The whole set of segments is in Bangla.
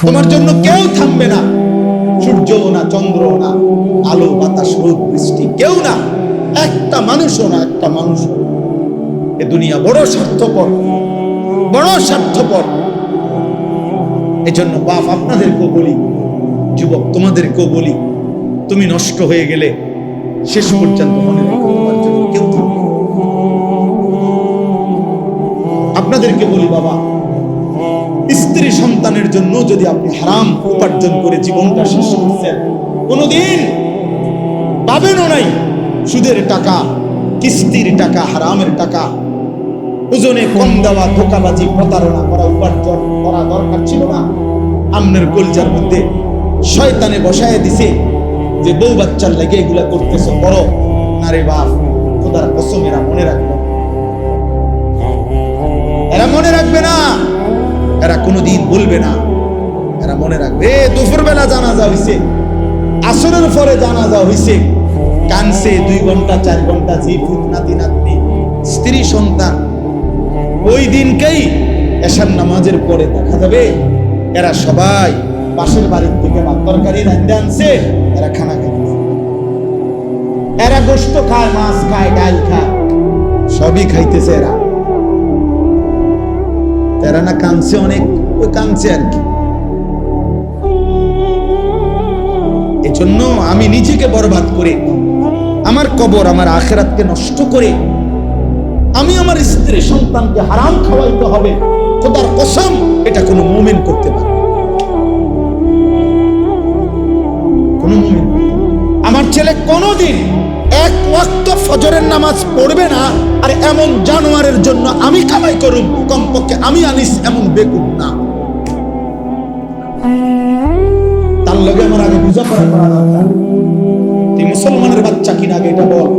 তোমার জন্য কেউ থামবে না, সূর্যও না, চন্দ্রও না, আলো বাতাস রোদ বৃষ্টি কেউ না, একটা মানুষও না, একটা মানুষও। এ দুনিয়া বড় স্বার্থপর, বড় স্বার্থপর। এজন্য বাপ আপনাদেরকেও বলি, যুবক তোমাদেরকেও বলি, তুমি নষ্ট হয়ে গেলে শেষ পর্যন্ত মনে রেখো তোমার জন্য কেউ থাকবে না। আপনাদেরকে বলি বাবা, স্ত্রী সন্তানের জন্য যদি আপনি হারাম উপার্জন করে জীবনটা শেষ করছেন, কোনোদিন পাবেনও নাই। সুদের টাকা, কিস্তির টাকা, হারামের টাকা, ওজনে কম দেওয়া, ধোকাবাজি, প্রতারণা করা উপার্জন করা দরকার ছিল না। আমনের কলজার মধ্যে শয়তানে বসায় দিছে যে বউ বাচ্চার লেগে এগুলা করতেছ, বড় না রে বাপ, খোদার কসম এরা মনে রাখবে, এরা মনে রাখবে না, এরা কোনোদিন বলবে না, এরা মনে রাখবে। দুপুর বেলা জানাজা হইছে, আসরের পরে জানাজা হইছে, কানছে 2 ঘন্টা 4 ঘন্টা, জি ফুট নাতি নাতনি স্ত্রী সন্তান। ওই দিনকেই এশার নামাজের পরে দেখা যাবে এরা সবাই পাশের বাড়ির থেকে ভাত তরকারি রান্না আনছে, এরা খানা খাইতেছে, এরা গোশত খায়, মাছ খায়, ডাল খায়, সবই খাইতেছে এরা। এরা না কাঁদছে অনেক, ওই কাঁদছে আর কি। এজন্য আমি নিজেকে বরবাদ করে, আমার কবর, আমার আখিরাতকে নষ্ট করে আমি আমার স্ত্রী সন্তানকে হারাম খাওয়াইতে হবে, খোদার কসম এটা কোনো মুমিন করতে পারে, কোনো মুমিন। আমার ছেলে কোনোদিন 1 ওয়াক্ত ফজরের নামাজ পড়বে না, আর এমন জানোয়ারের জন্য আমি কামাই করুম, কমপক্ষে আমি আনিস এমন বেকুব না। তার লগে আমার আগে বুঝাপড়া করা দরকার। তুই মুসলমানের বাচ্চা কিনা আগে এটা বল,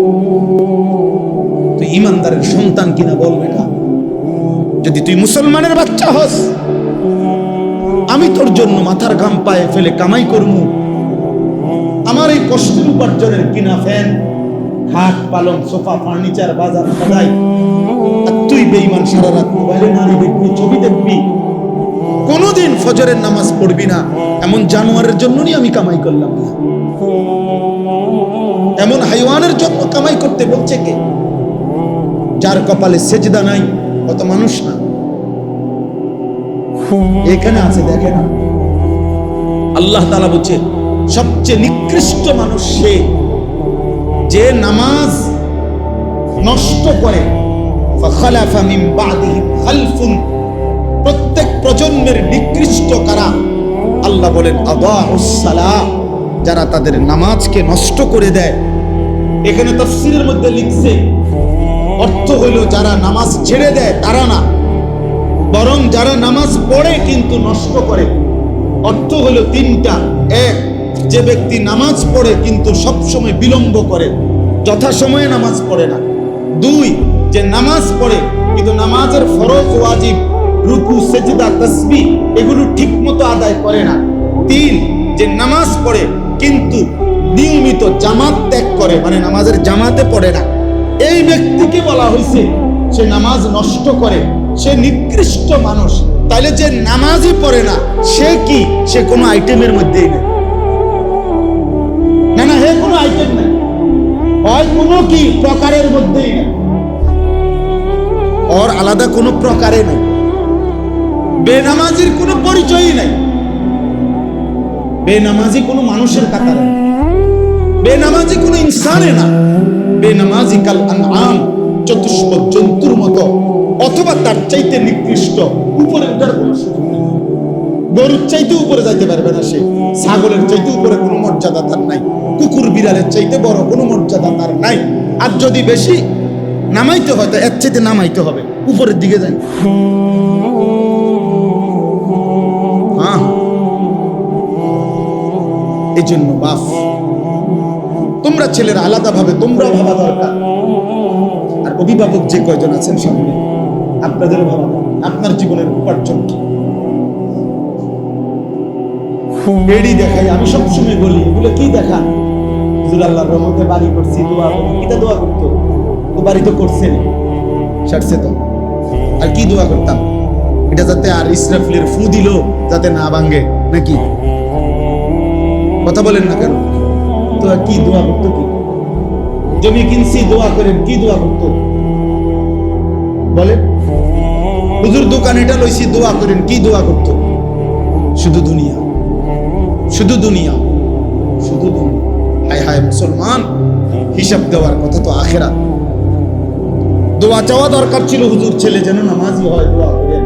তুই ইমানদারের সন্তান কিনা বল বেটা। যদি তুই মুসলমানের বাচ্চা হস, আমি তোর জন্য মাথার ঘাম পায়ে ফেলে কামাই করমু, আমার এই কষ্টের উপার্জনের কিনা ফ্যান, খাট, পালং, সোফা, ফার্নিচার, বাজার সদাই, আর তুই বেঈমান সারা রাত মোবাইলে নারী দেখবি, ছবি দেখবি, কোনোদিন ফজরের নামাজ পড়বি না। এমন জানোয়ারের জন্যই আমি কামাই করলাম না, এমন হাইওয়ানের জন্য কামাই করতে বলছে কে? যার কপালে সেজদা নাই কত মানুষ না এখানে আছে, দেখে না। আল্লাহ তাআলা বলছে সবচেয়ে নিকৃষ্ট মানুষ সে যে নামাজ নষ্ট করে। ফাখালাফা মিন বাদিহিম খালফুন, প্রত্যেক প্রজন্মের নিকৃষ্ট কারা? আল্লাহ বলেন আদাউস সালাহ, যারা তাদের নামাজকে নষ্ট করে দেয়। এখানে তাফসীরের মধ্যে লিখছে, অর্থ হইল যারা নামাজ ছেড়ে দেয় তারা না, বরং যারা নামাজ পড়ে কিন্তু নষ্ট করে। অর্থ হইল 3টা। 1, যে ব্যক্তি নামাজ পড়ে কিন্তু সবসময় বিলম্ব করে, যথাসময়ে নামাজ পড়ে না। 2, যে নামাজ পড়ে কিন্তু নামাজের ফরজ, ওয়াজিব, রুকু, সেজদা, তাসবিহ এগুলো ঠিক মতো আদায় করে না। 3, যে নামাজ পড়ে কিন্তু নিয়মিত জামাত ত্যাগ করে, মানে নামাজের জামাতে পড়ে না। এই ব্যক্তিকে বলা হয়েছে সে নামাজ নষ্ট করে, সে নিকৃষ্ট মানুষ। তাইলে যে নামাজই পড়ে না সে কি? সে কোনো আইটেমের মধ্যেই নেই, না না, হে কোনো আইটেম নেই, হয় কোনো কি প্রকারের মধ্যেই নেই, ওর আলাদা কোনো প্রকারে নেই। বেনামাজির কোনো পরিচয়ই নাই, বেনামাজি কোনো মানুষের কাতারে, বেনামাজি কোনো ইনসানে না, বেনামাজি কাল আনআম, চতুষ্পদ জন্তুর মতো, অথবা তার চাইতে নিকৃষ্ট। উপরে ওঠার কোনো সুযোগ নেই, গরুর চাইতে উপরে যাইতে পারবে না সে, ছাগলের চাইতে উপরে কোনো মর্যাদা তার নাই, কুকুর বিড়ালের চাইতে বড় কোনো মর্যাদা তার নাই। আর যদি বেশি নামাইতে হয় তো এর চাইতে নামাইতে হবে, উপরের দিকে যাই। হ্যাঁ, এই জন্য বাপ, তোমরা ছেলেরা আলাদা ভাবে তোমরা ভাবা দরকার। আর অভিভাবক যে কয়জন আছেন সামনে, আপনাদেরও ভাবা, আপনার জীবনের উপার্জন কি? এডি দেখাই, আমি সবসময় বলি এগুলো কি দেখান? আল্লাহর রহমতে বাড়ি করছি, দোয়া করি। কিটা দোয়া করতো? তো বাড়ি তো করছেন, সারছে তো, আর কি দোয়া করতাম? এটা যাতে আর ইসরাফিলের ফু দিল যাতে না ভাঙে, নাকি? কথা বলেন না কেন? তো কি দোয়া করতো? কি জমি কিনছি দোয়া করেন, কি দোয়া করতো বলেন? হুজুর দোকান এটা লইছি দোয়া করেন, কি দোয়া করতো? শুধু দুনিয়া, শুধু দুনিয়া, শুধু দুনিয়া। হায় হায় মুসলমান, হিসাব দেওয়ার কথা তো আখিরাত। দোয়া চাওয়া দরকার ছিল, হুজুর ছেলে যেন নামাজি হয় দোয়া করেন,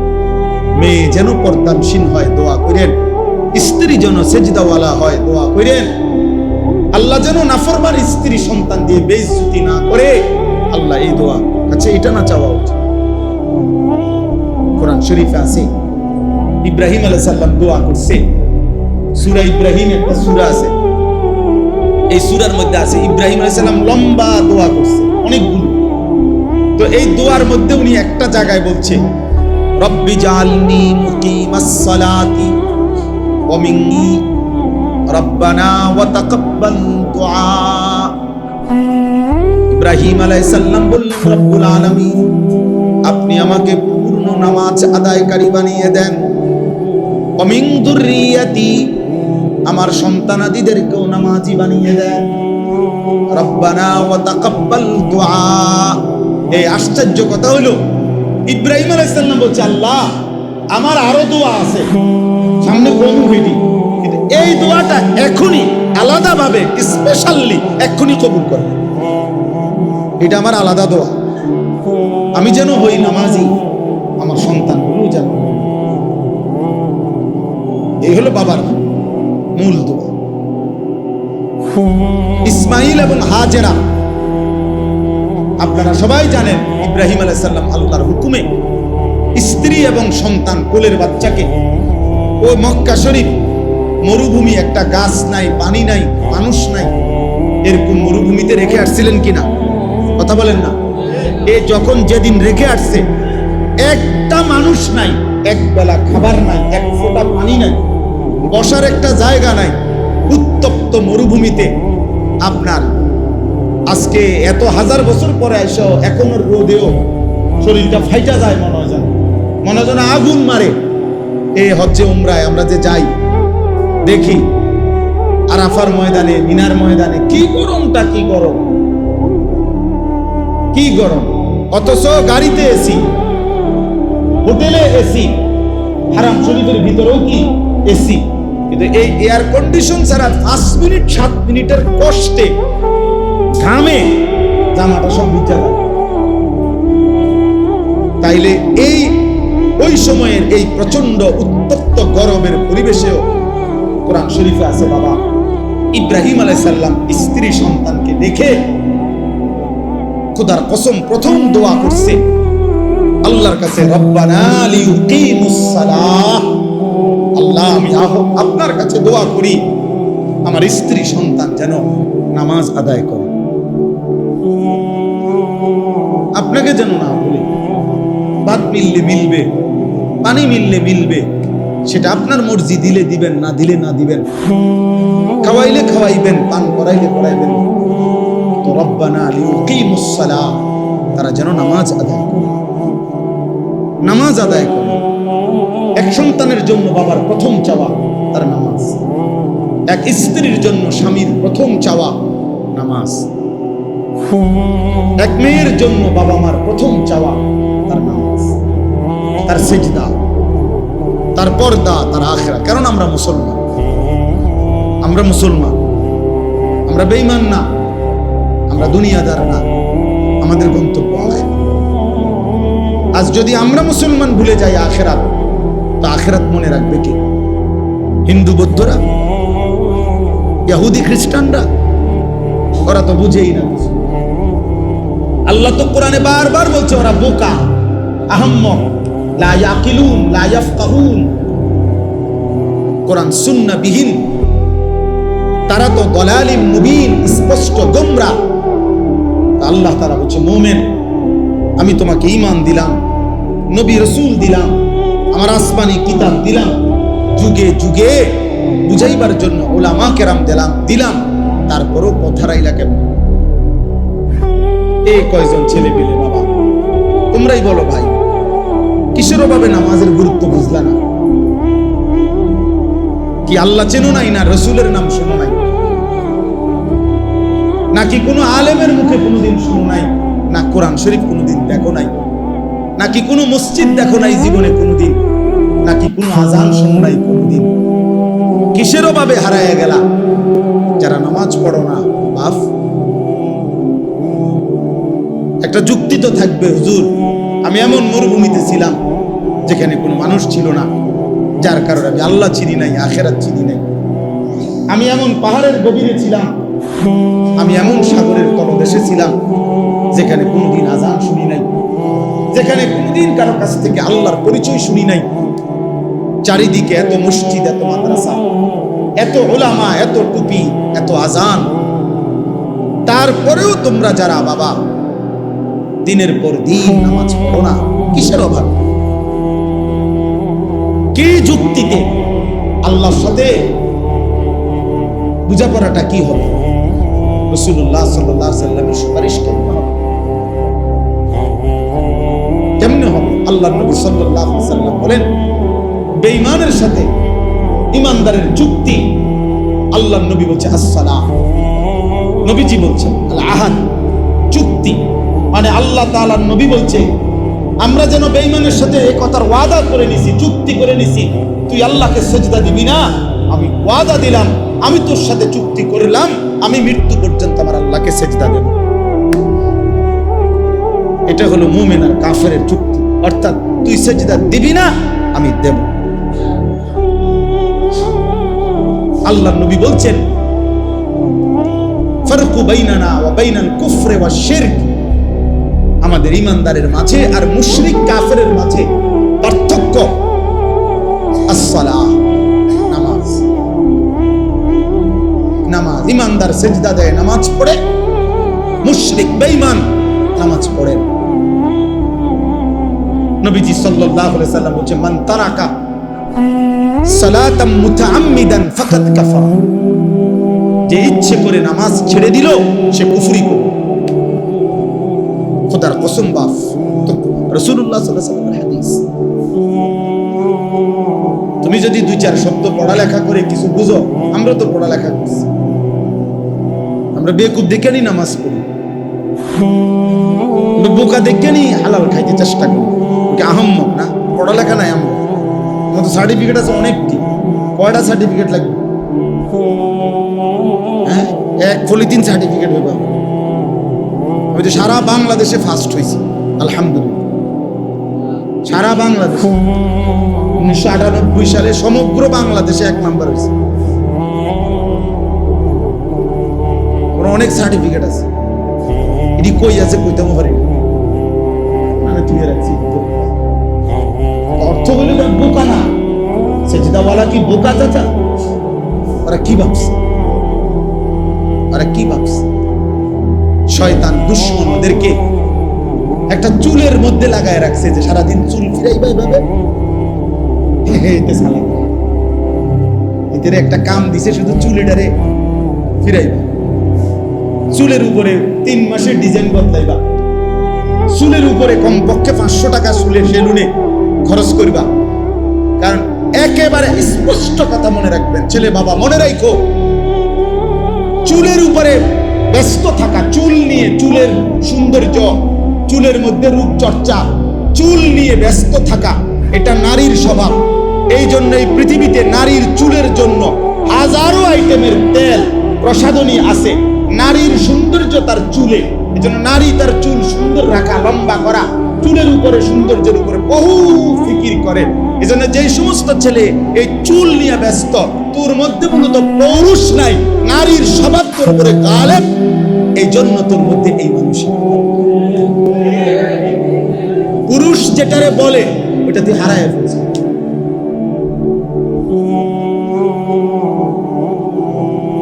মেয়ে যেন পর্দানশীল হয় দোয়া করেন, স্ত্রী যেন সেজদাওয়ালা হয় দোয়া করেন, আল্লাহ যেন নাফরমান স্ত্রী সন্তান দিয়ে বেইজ্জতি না করে। আল্লাহ এই দোয়া, আচ্ছা এটা না চাওয়া উচিত? কোরআন শরীফে আছে ইব্রাহিম আলাইহিস সালাম দোয়া করছে। সূরা ইব্রাহিম একটা সূরা আছে, এই সূরার মধ্যে আছে ইব্রাহিম আলাইহিস সালাম লম্বা দোয়া করছে অনেকগুলো। তো এই দোয়ার মধ্যে উনি একটা জায়গায় বলছে রব্বি জাআলনি মুকিমাস সালাতি ওয়া মিন রব্বানা ওয়া তাকাব্বাল দুআ। ইব্রাহিম আলাইহিস সালাম বললেন রব্বুল আলামিন, আপনি আমাকে পূর্ণ নামাজ আদায়কারী বানিয়ে দেন। ওয়া মিন যুররিয়াতি, আমার সন্তানাদিদেরকেও নামাজি বানিয়ে দেন। রব্বানা ওয়া তাকাব্বাল দুআ। এই আশ্চর্য কথা হলো ইব্রাহিম আলাইহিস সালাম বলছে আল্লাহ আমার আরো দোয়া আছে, সামনে কবুল হইনি, কিন্তু এই দোয়াটা এখনই আলাদাভাবে স্পেশালি এখনই কবুল করবে। এটা আমার আলাদা দোয়া, আমি যেন হই নামাজি, আমার সন্তানগুলো যেন। এই হলো বাবার মূল দোয়া। ইসমাইল এবং হাজেরা, আপনারা সবাই জানেন ইব্রাহিম আলাইহিস সালাম আল্লাহর হুকুমে স্ত্রী এবং সন্তান কোলের বাচ্চাকে ওই মক্কা শরীফ মরুভূমি, একটা গাছ নাই, পানি নাই, মানুষ নাই, এরকম মরুভূমিতে রেখে আসছিলেন কিনা? কথা বলেন না? এ যখন যেদিন রেখে আসছে একটা মানুষ নাই, এক বেলা খাবার নাই, এক ফোঁটা পানি নাই, বসার একটা জায়গা নাই, উত্তপ্ত মরুভূমিতে। আপনার আজকে এত হাজার বছর পরে এসে এখনো রোদেও শরীরটা ফাইটা যায়, মনে হয় যেন আগুন মারে। এই হজ্জে উমরায় আমরা যে যাই দেখি আরাফার ময়দানে, মিনার ময়দানে কি গরমটা, কি গরম, কি গরম। অথচ গাড়িতে এসি, হোটেলে এসি, হারাম শরীফের ভিতরেও কি এসি, কিন্তু এই এয়ার কন্ডিশন ছাড়া 5 মিনিট 7 মিনিটের কষ্টে ঘামে জামাটা সব ভিজে যায়। তাইলে এই ওই সময়ের এই প্রচন্ড উত্তপ্ত গরমের পরিবেশেও কোরআন শরীফে আছে বাবা ইব্রাহিম আলাইহিস সালাম স্ত্রী সন্তানকে দেখে খোদার কসম প্রথম দোয়া করছে আল্লাহর কাছে, রব্বানা লিইকিমুস সালাহ, আল্লাহ আমি আপনার কাছে দোয়া করি আমার স্ত্রী সন্তান যেন নামাজ আদায় করে, আপনাকে যেন না বলে। ভাত মিললে মিলবে, পানি মিললে মিলবে, সেটা আপনার মর্জি, দিলে দিবেন, না দিলে না দিবেন, খাওয়াইলে খাওয়াইবেন, পান করাইলে করাইবেন। তো রব্বানা লিইকিমুস সালাহ, তারা যেন নামাজ আদায় করে, নামাজ আদায় করে। এক সন্তানের জন্য বাবার প্রথম চাওয়া তার নামাজ, এক স্ত্রীর জন্য স্বামীর প্রথম চাওয়া নামাজ, এক মেয়ের জন্য বাবা মার প্রথম চাওয়া তার নামাজ, তার সিজদা, তার পর্দা, তার আখিরা। কারণ আমরা মুসলমান, আমরা মুসলমান, আমরা বেঈমান না, আমরা দুনিয়াদার না, আমাদের গন্তব্য আখিরাত। আজ যদি আমরা মুসলমান ভুলে যাই আখিরাত, তো আখিরাত মনে রাখবে কে? হিন্দু বৌদ্ধরা, ইহুদি খ্রিস্টানরা? ওরা তো বুঝেই না। আল্লাহ তো কোরআনে বারবার বলছে ওরা বোকা, আহম্মক, লা ইয়াকিলুন, লা ইয়াফকাহুন। কোরআন সুন্নাহ বিহীন, তারা তো দলালিম মুবিন, স্পষ্ট গোমরা। আল্লাহ তাআলা বলছে মুমিন, আমি তোমাকে ঈমান দিলাম, নবী রাসূল দিলাম, আমার আসমানি কিতাব দিলাম, যুগে যুগে বুঝাইবার জন্য উলামা কেরাম দিলাম, তারপরও পথ হারাইলা কেমন? এই কয়জন ছেলে পেলে বাবা, তোমরাই বলো ভাই, কিসের ভাবে নামাজের গুরুত্ব বুঝলা না? কি আল্লাহ চেনো নাই, না রসুলের নাম শোনো নাই, নাকি কোনো আলেমের মুখে কোনোদিন শুনো নাই, না কোরআন শরীফ কোনোদিন দেখো নাই, নাকি কোনো মসজিদ দেখো নাই জীবনে কোনোদিন, নাকি কোনো আজান শোনো নাই কোনোদিন? কিসের অভাবে হারায় গেলা যারা নামাজ পড়ো না? বাপ, একটা যুক্তি তো থাকবে, হুজুর আমি এমন মরুভূমিতে ছিলাম যেখানে কোনো মানুষ ছিল না, যার কারণে আমি আল্লাহ চিনি নাই, আখেরাত চিনি নাই। আমি এমন পাহাড়ের গভীরে ছিলাম, আমি এমন সাগরের তলদেশে ছিলাম যেখানে কোনোদিন আজান শুনি নাই, যেখানে কোনোদিন কারো কাছ থেকে আল্লাহর পরিচয় শুনি নাই। চারিদিকে এত মসজিদ, এত মাদ্রাসা, এত উলামা, এত টুপি, এত আজান, তারপরেও তোমরা যারা বাবা দিনের পর দিন নামাজ পড়ো না, কিসের অভাব? কি যুক্তিতে আল্লাহর সাথে বুঝাপড়াটা কি হবে? রাসূলুল্লাহ সাল্লাল্লাহু আলাইহি ওয়াসাল্লামের সুপারিশ কেমনে হবে? আল্লাহর নবী সাল্লাল্লাহু আলাইহি ওয়াসাল্লাম বলেন, বেঈমানের সাথে ঈমানদারের যুক্তি, আল্লাহর নবী বলছে আসসালাহ, নবীজি বলছেন আল আহাদ, চুক্তি মানে আল্লাহ তাআলার নবী বলছে আমরা যেন বেঈমানের সাথে এই কথার ওয়াদা করে নিছি, চুক্তি করে নিছি, তুই আল্লাহকে সিজদা দিবি না, আমি ওয়াদা দিলাম, আমি তোর সাথে চুক্তি করলাম, আমি মৃত্যু পর্যন্ত আমার আল্লাহকে সিজদা দেব। এটা হলো মুমিন আর কাফেরের চুক্তি, অর্থাৎ তুই সিজদা দিবি না, আমি দেব। আল্লাহর নবী বলছেন ফারকু বাইনানা ওয়া বাইনাল কুফরি ওয়াশ শিরক, আমাদের ঈমানদারের মাঝে আর মুশরিক কাফেরের মাঝে পার্থক্য আসসালাহ, নামাজ। নামাজ, ঈমানদার সিজদা দেয়, নামাজ পড়ে, মুশরিক বেঈমান নামাজ পড়ে। নবীজি সাল্লাল্লাহু আলাইহি ওয়াসাল্লাম বলেন মান তারাকা সালাতাম মুতাআম্মিদান ফাকাদ কাফারা, যে ইচ্ছে করে নামাজ ছেড়ে দিল সে কুফরি করল। খোদার কসম বাপ, রাসূলুল্লাহ সাল্লাল্লাহু আলাইহি ওয়াসাল্লামের হাদিস। তুমি যদি দুই চার শব্দ পড়ালেখা করে কিছু বুঝো, আমরা তো পড়ালেখা করছি, আমরা বেকুব দেখে নি নামাজ পড়ি, বোকা দেখে নি হালাল খাইতে চেষ্টা করি, আহম্মক না, পড়ালেখা নাই। আমরা তো সার্টিফিকেট আছে অনেকটি, কয়টা সার্টিফিকেট লাগবে? হ্যাঁ, এক পলিথিন সার্টিফিকেট হবে। আমি তো সারা বাংলাদেশে ফার্স্ট হয়েছি আলহামদুলিল্লাহ, সারা বাংলাদেশে। 1998 সালে সমগ্র বাংলাদেশে 1 নাম্বার হয়েছে। আমার অনেক সার্টিফিকেট আছে, এটি কই আছে কইতে পারি মানে তুই রাখছি। অর্থ বলে বোকা না, সেজদাওয়ালা কি বোকা চাচা? ওরা কি ভাবছে, ওরা কি ভাবছে? শয়তান দুশমন ওদেরকে একটা চুলের মধ্যে লাগায় রাখছে, যে সারাদিন চুল ফিরাইবে ভাবে এদের একটা কাম দিছে, শুধু চুলেটারে ফিরাইবা, চুলের উপরে 3 মাসের ডিজাইন বদলাইবা, চুলের উপরে কমপক্ষে 500 টাকা চুলের সেলুনে খরচ করবা। কারণ একেবারে স্পষ্ট কথা মনে রাখবেন, ছেলে বাবা মনে রাখো, চুলের উপরে ব্যস্ত থাকা, চুল নিয়ে, চুলের সৌন্দর্য, চুলের মধ্যে রূপচর্চা, চুল নিয়ে ব্যস্ত থাকা, এটা নারীর স্বভাব। এই জন্য এই পৃথিবীতে নারীর চুলের জন্য হাজারো আইটেমের তেল প্রসাধনী আছে। নারীর সৌন্দর্য তার চুলে, এই জন্য নারী তার চুল সুন্দর রাখা, লম্বা করা, চুলের উপরে, সৌন্দর্যের উপরে বহু ফিকির করে। এই জন্য যে সমস্ত ছেলে এই চুল নিয়ে ব্যস্ত, তোর মধ্যে মূলত পৌরুষ নাই, নারীর স্বভাব তোর উপরে গালেব, এই জন্য তোর মধ্যে এই মানুষ। পুরুষ যেটারে বলে ওটা তুই হারায় ফেলছিস।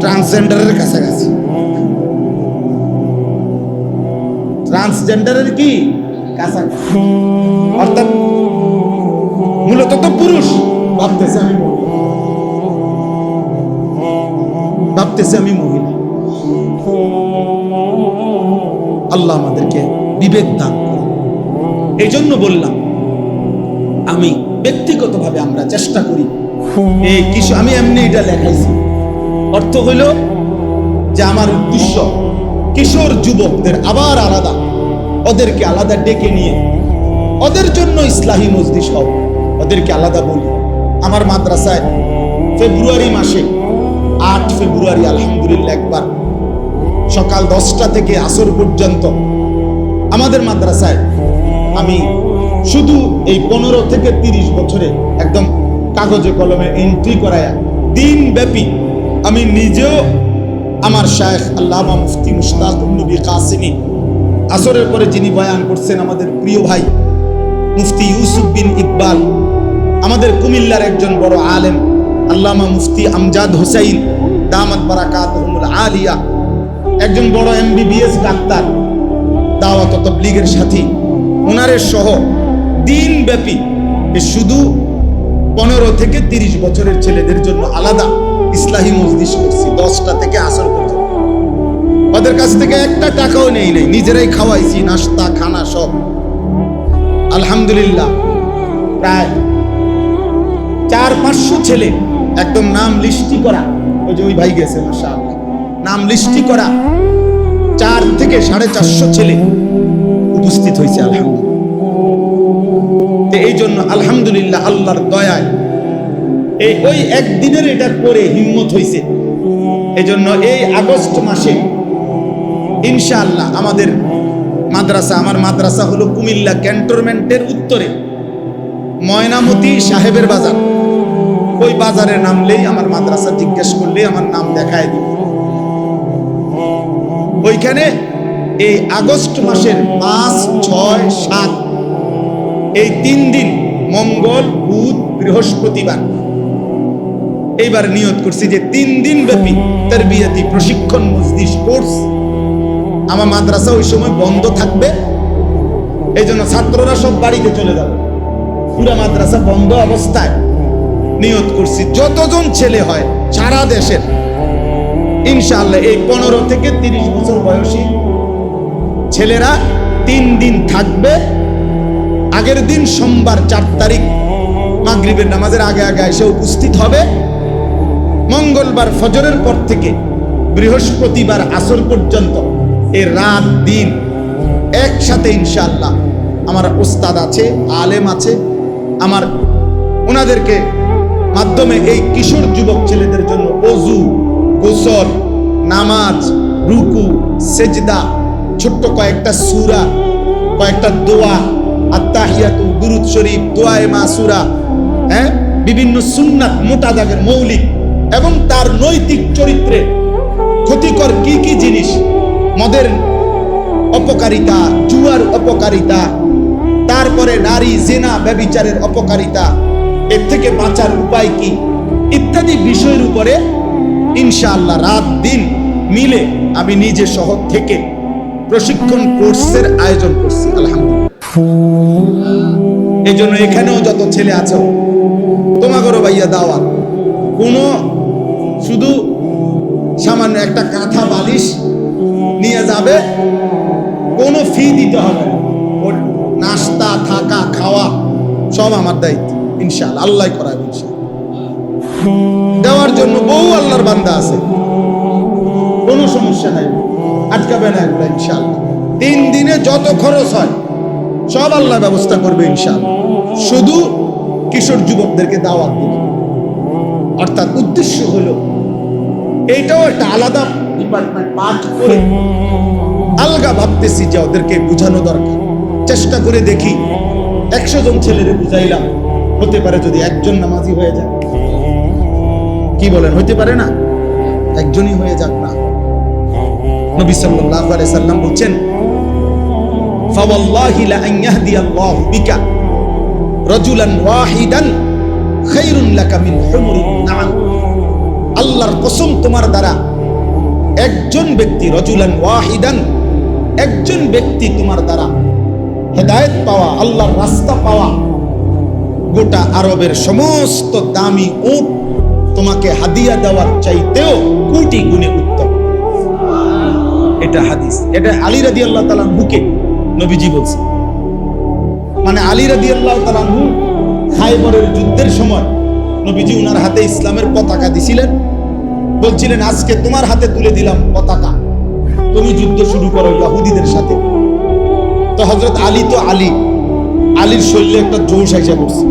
ট্রান্সজেন্ডারের কাছাকাছি, ট্রান্সজেন্ডারের কি কাছাকাছি, অর্থাৎ মূলত তো পুরুষ ভাবতেছে আমি মহিলা, ভাবতেছে আমি মহিলা। আল্লাহ আমাদেরকে বিবেক দান করুন। এই জন্য বললাম, আমি ব্যক্তিগতভাবে আমরা চেষ্টা করি এই কিশোর, আমি এমনি এটা লেখাইছি, অর্থ হইল যে আমার উদ্দেশ্য কিশোর যুবকদের আবার আলাদা, ওদেরকে আলাদা ডেকে নিয়ে ওদের জন্য ইসলাহি মজলিস হোক, ওদেরকে আলাদা বলি। আমার মাদ্রাসায় ফেব্রুয়ারি মাসে 8 ফেব্রুয়ারি আলহামদুলিল্লাহ একবার সকাল 10টা থেকে আসর পর্যন্ত আমাদের মাদ্রাসায় আমি শুধু এই 15 থেকে 30 বছরে একদম কাগজে কলমে এন্ট্রি করায়া দিন ব্যাপী আমি নিজেও আমার শায়েখ আল্লামা মুফতি মুশতাক নবী কাসিমি, আসরের পরে যিনি বয়ান করছেন আমাদের প্রিয় ভাই মুফতি ইউসুফ বিন ইকবাল, আমাদের কুমিল্লার একজন বড় আলেম আল্লামা মুফতি আমজাদ হোসাইন দামাত বারাকাতুহুল আলিয়া, একজন বড় MBBS ডাক্তার দাওয়াত ও তাবলীগের সাথী, ওনারের সহ দিন ব্যাপী শুধু 15 থেকে 30 বছরের ছেলেদের জন্য আলাদা ইসলাহি মজলিস করছি 10টা থেকে আসর পর্যন্ত। ওদের কাছ থেকে একটা টাকাও নেই নাই, নিজেরাই খাওয়াইছি, নাস্তা খানা সব। আলহামদুলিল্লাহ প্রায় 400-500 ছেলে একদম নাম লিস্টি করা, ওই যে ওই ভাই গেছে মাশাআল্লাহ, নাম লিস্টি করা 4 থেকে 450 ছেলে উপস্থিত হয়েছে আলহামদুলিল্লাহ। এই জন্য আলহামদুলিল্লাহ আল্লাহর দয়ায় ওই একদিনের এটা করে হিম্মত হয়েছে। এই জন্য এই আগস্ট মাসে ইনশাআল্লাহ আমাদের মাদ্রাসা, আমার মাদ্রাসা হলো কুমিল্লা ক্যান্টনমেন্টের উত্তরে ময়নামতি সাহেবের বাজার, ওই বাজারে নামলেই আমার মাদ্রাসা জিজ্ঞেস করলেই আমার নাম দেখায় দিবে। ওইখানে এই আগস্ট মাসের 5, 6, 7 এই 3 দিন মঙ্গল, বুধ, বৃহস্পতিবার এইবার নিয়ত করছি যে 3 দিন ব্যাপী তারবিয়াতি প্রশিক্ষণ মজলিস কোর্স আমার মাদ্রাসা ওই সময় বন্ধ থাকবে। এই জন্য ছাত্ররা সব বাড়িতে চলে যাবে, পুরো মাদ্রাসা বন্ধ অবস্থায় নিয়ত করছি যতজন ছেলে হয় সারা দেশের ইনশাআল্লাহ এই 15 থেকে 30 বছর বয়সী ছেলেরা 3 দিন থাকবে। আগের দিন সোমবার 4 তারিখ মাগরিবের নামাজের আগে আগে এসে উপস্থিত হবে। মঙ্গলবার ফজরের পর থেকে বৃহস্পতিবার আসর পর্যন্ত এই রাত দিন একসাথে ইনশাআল্লাহ আমার উস্তাদ আছে, আলেম আছে, আমার ওনাদেরকে মাধ্যমে এই কিশোর যুবক ছেলেদের জন্য ওযু, গোসল, নামাজ, রুকু, সেজদা, ছোট্ট কয়েকটা সূরা, কয়েকটা দোয়া, আত্তাহিয়াতু, দুরূদ শরীফ, দোয়ায়ে মাসুরা, বিভিন্ন সুন্নাত মোটা দাগের মৌলিক এবং তার নৈতিক চরিত্রে ক্ষতিকর কি কি জিনিস, মদের অপকারিতা, জুয়ার অপকারিতা, তারপরে নারী জিনা ব্যভিচারের অপকারিতা, এর থেকে বাঁচার উপায় কি ইত্যাদি বিষয়ের উপরে ইনশাআল্লাহ রাত দিন মিলে আমি নিজে শহর থেকে প্রশিক্ষণ কোর্সের আয়োজন করছি আলহামদুলিল্লাহ। এই জন্য এখানেও যত ছেলে আছো তোমাগরও ভাইয়া দাওয়াত, কোনো শুধু সামান্য একটা কাঁথা বালিশ নিয়ে যাবে, কোনো ফি দিতে হবে না, ওর নাস্তা থাকা খাওয়া সব আমার দায়িত্ব ইনশাআল্লাহ, আল্লাহ করাবে ইনশাআল্লাহ। দেওয়ার জন্য বহু আল্লাহর বান্দা আছে, কোনো সমস্যা নাই, আটকাবে না এগুলো ইনশাআল্লাহ। 3 দিনে যত খরচ হয় সব আল্লাহ ব্যবস্থা করবে ইনশাআল্লাহ। শুধু কিশোর যুবকদেরকে দাওয়াত দিবে, অর্থাৎ উদ্দেশ্য হলো এইটাও একটা আলাদা ডিপার্টমেন্ট পাঠ করে আলগা ভাবতেছি যে ওদেরকে বোঝানো দরকার। চেষ্টা করে দেখি 100 জন ছেলেরে বুঝাইলাম, হতে পারে যদি একজন নামাজি হয়ে যায়, কি বলেন, হতে পারে না? একজনই হয়ে যাক না। নবী সাল্লাল্লাহু আলাইহি সাল্লাম বলেন, ফাওয়াল্লাহি লা আন ইয়াহদিয়াল্লাহু বিকা রাজুলান ওয়াহিদান খায়রুন লাকা মিন হুমুরিন নাআম। আল্লাহর কসম, তোমার দ্বারা একজন ব্যক্তি, রাজুলান ওয়াহিদান, একজন ব্যক্তি তোমার দ্বারা হেদায়েত পাওয়া, আল্লাহর রাস্তা পাওয়া, গোটা আরবের সমস্ত দামি উট তোমাকে হাদিয়া দেওয়ার চাইতেও কোটি গুণে উত্তম। এটা হাদিস, এটা আলী রাদিয়াল্লাহু তাআলা বুকে নবীজি বলছেন। মানে আলী রাদিয়াল্লাহু তাআলা খায়বরের যুদ্ধের সময় নবীজি উনার হাতে ইসলামের পতাকা দিছিলেন, বলছিলেন আজকে তোমার হাতে তুলে দিলাম পতাকা, তুমি যুদ্ধ শুরু করো ইহুদিদের সাথে। তো হযরত আলী তো আলীর শরীরে একটা জোশ এসে পড়ছে।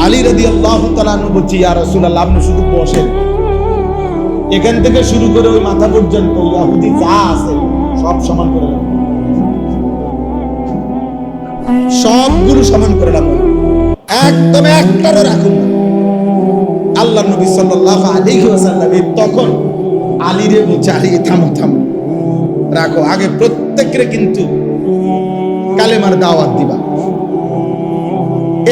আলী রাদিয়াল্লাহু তাআলা আনহু বলছে, ইয়া রাসূলুল্লাহ, আপনি শুধু বসেন, এখান থেকে শুরু করে ওই মাথা পর্যন্ত ইহুদি যা আছে সব সমান করে দেব, সবগুলো সমান করে দেব, একদম একটারও রাখুন না। আল্লাহ নবী সাল্লাল্লাহু আলাইহি ওয়াসাল্লাম তখন আলীরে বলছে, আলী থামো থামো, রাখো, আগে প্রত্যেকরে কিন্তু কালেমার দাওয়াত দিবা,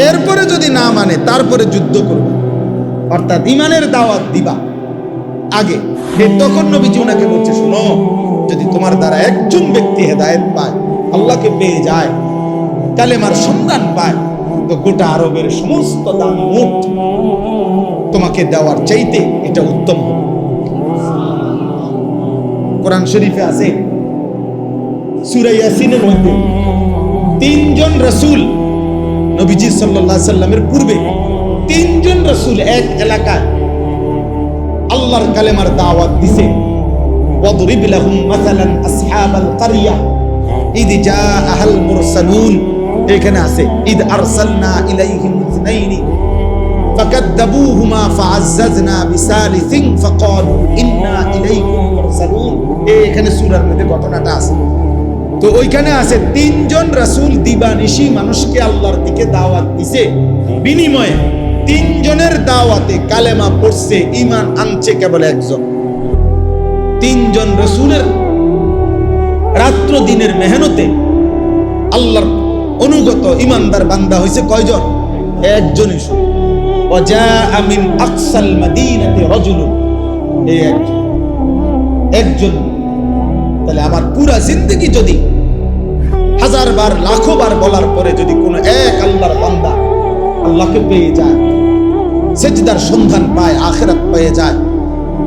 এরপরে যদি না মানে তারপরে যুদ্ধ করবে, অর্থাৎ ঈমানের দাওয়াত দিবা আগে। তখন নবীজি ওনাকে বলছে, শোনো, যদি তোমার দ্বারা একজন ব্যক্তি হেদায়েত পায়, আল্লাহকে পেয়ে যায়, কালেমার সন্ধান পায়, তো গোটা আরবের সমস্ত দান মুঠ তোমাকে দেওয়ার চাইতে এটা উত্তম হবে। কোরআন শরীফে আছে, সূরা ইয়াসিনের মধ্যে তিনজন রাসূল, নবীজি সাল্লাল্লাহু আলাইহি সাল্লামের পূর্বে তিনজন রাসূল এক এলাকায় আল্লাহর কালেমার দাওয়াত দিছে। ওয়াদরিব লাহুম মাসালান আসহাবাল কারিয়া ইদ জাআহাল মুরসালুন, এখানে আছে ইদ আরসালনা ইলাইহিম ইসনাইনি ফাকাদ্দাবুহুমা ফাআজ্জাজনা বিসালিসিন ফাকালু ইন্না ইলাইকুম মুরসালুন। এখানে সূরার মধ্যে ঘটনাটা আছে। তো ওইখানে আছে তিনজন রাসূল দিবানিশি মানুষকে আল্লাহর দিকে দাওয়াত দিছে, বিনিময়ে তিনজনের দাওয়াতে কালেমা পড়ছে, ঈমান আনছে কেবল একজন। তিনজন রাসূলের রাত্র দিনের মেহনতে আল্লাহর অনুগত ঈমানদার বান্দা হইছে কয়জন? একজনই। ওয়াজাআ মিন আকসাল মাদিনাতি রাজুলুন, এই একজন। তাহলে আমার পুরা জিন্দেগি যদি হাজার বার লাখো বার বলার পরে যদি কোনো এক আল্লাহর বান্দা আল্লাহকে পেয়ে যায়, সেজদার সন্ধান পায়, আখিরাত পেয়ে যায়,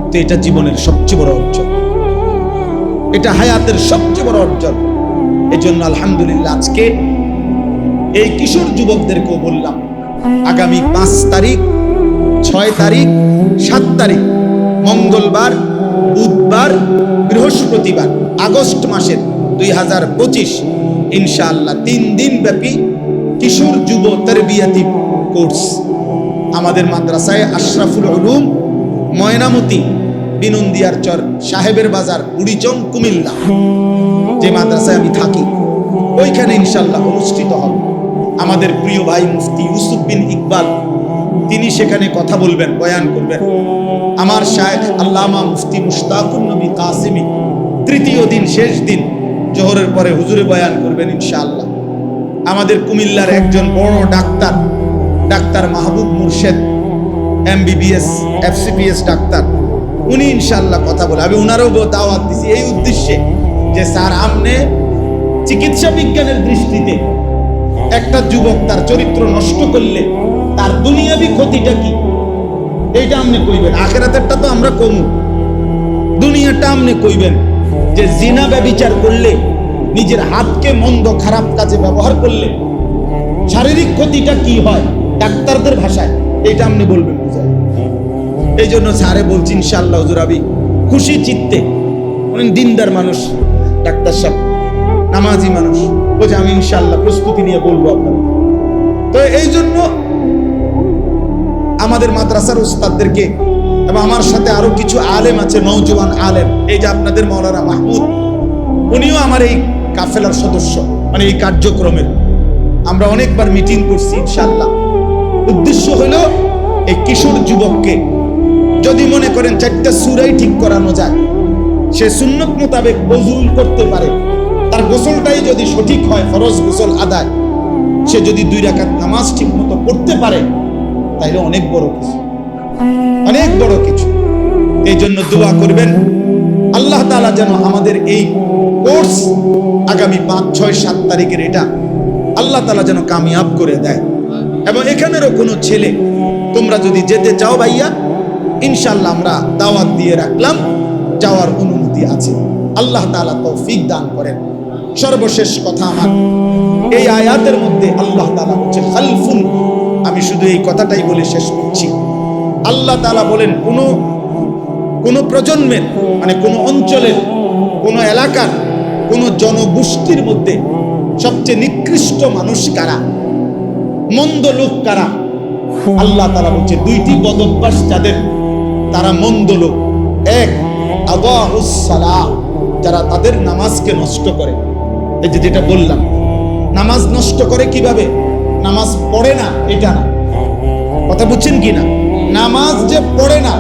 তো এটা জীবনের সবচেয়ে বড় অর্জন, এটা হায়াতের সবচেয়ে বড় অর্জন। এজন্য আলহামদুলিল্লাহ আজকে এই কিশোর যুবকদেরকেও বললাম, আগামী 5 তারিখ, 6 তারিখ, 7 তারিখ, মঙ্গলবার, বুধবার, বৃহস্পতিবার, আগস্ট মাসের 2025 ইনশাআল্লাহ 3 দিন ব্যাপী কিশোর যুব তারবিয়াতি কোর্স আমাদের মাদ্রাসায় আশরাফুল উলুম, ময়নামতি, বিনন্দিয়ার চর, সাহেবের বাজার, বুড়িচং, কুমিল্লা, যে মাদ্রাসায় আমি থাকি, ওইখানে ইনশাআল্লাহ অনুষ্ঠিত হবে। আমাদের প্রিয় ভাই মুফতি ইউসুফ বিন ইকবাল, তিনি সেখানে কথা বলবেন, বয়ান করবেন। আমার শায়েখ আল্লামা মুফতি মুশতাকুন নবী কাসিমি তৃতীয় দিন, শেষ দিন, জোহরের পরে হুজুরে বয়ান করবেন ইনশাআল্লাহ। আমাদের কুমিল্লার একজন বড় ডাক্তার মাহবুব মুর্শেদ, MBBS FCPS ডাক্তার, উনি ইনশাআল্লাহ কথা বলে। আমি উনারও দাওয়াত দিছি এই উদ্দেশ্যে যে স্যার, আপনি চিকিৎসা বিজ্ঞানের দৃষ্টিতে একটা যুবক তার চরিত্র নষ্ট করলে তার দুনিয়াবি ক্ষতিটা কি, এইটা আপনি কইবেন। আখিরাতেরটা তো আমরা কমু, দুনিয়াটা আপনি কইবেন যে জিনা ব্যভিচার করলে, নিজের হাতকে মন্দ খারাপ কাজে ব্যবহার করলে শারীরিক ক্ষতিটা কি হয় ডাক্তারদের ভাষায়, এইটা আপনি বলবেন, বুঝাই। এই জন্য স্যারে বলছি ইনশাআল্লাহ হুজুর, আমি খুশি চিত্তে, অনেক দিনদার মানুষ ডাক্তার সাহেব, নামাজি মানুষ, বলছে আমি ইনশাআল্লাহ প্রস্তুতি নিয়ে বলবো আপনাদের। তো এই জন্য আমাদের মাদ্রাসার উস্তাদদেরকে এবং আমার সাথে আরো কিছু আলেম আছে, নওজোয়ান আলেম, এই যে আপনাদের মাওলানা মাহমুদ, উনিও আমার এই কাফেলার সদস্য, মানে এই কার্যক্রমের আমরা অনেকবার মিটিং করছি ইনশাআল্লাহ। উদ্দেশ্য হলো এই কিশোর যুবককে যদি মনে করেন 4টা সূরাই ঠিক করানো যায়, সে সুন্নত মোতাবেক ওযু করতে পারে, তার গোসলটাই যদি সঠিক হয়, ফরজ গোসল আদায়, সে যদি 2 রাকাত নামাজ ঠিক মতো পড়তে পারে, তাইলে অনেক বড় কিছু, অনেক বড় কিছু। এই জন্য দোয়া করবেন আল্লাহ তাআলা যেন আমাদের এই কোর্স আগামী 5, 6, 7 তারিখের এটা আল্লাহ তাআলা যেন কামিয়াব করে দেয়। এবং এখানেরও কোনো ছেলে তোমরা যদি যেতে চাও ভাইয়া, ইনশাআল্লাহ আমরা দাওয়াত দিয়ে রাখলাম, যাওয়ার অনুমতি আছে। আল্লাহ তাআলা তৌফিক দান করেন। সর্বশেষ কথা আমার, এই আয়াতের মধ্যে আল্লাহ তাআলা বলছেন খালফুন, আমি শুধু এই কথাটাই বলে শেষ করছি, আল্লাহ তাআলা বলেন কোন প্রজন্মের মানে কোন অঞ্চলের কোন এলাকার কোন জনগোষ্ঠীর মধ্যে সবচেয়ে নিকৃষ্ট মানুষ কারা, মন্দ লোক কারা? আল্লাহ তাআলা বলছে দুইটি বদ অভ্যাস যাদের, তারা মন্দ লোক। এক, আদাউস সালাহ, যারা তাদের নামাজকে নষ্ট করে। এই যে যেটা বললাম, নামাজ নষ্ট করে কিভাবে? নামাজ পড়ে না এটা না, কথা বুঝছেন কি না? নামাজ যে পড়ে না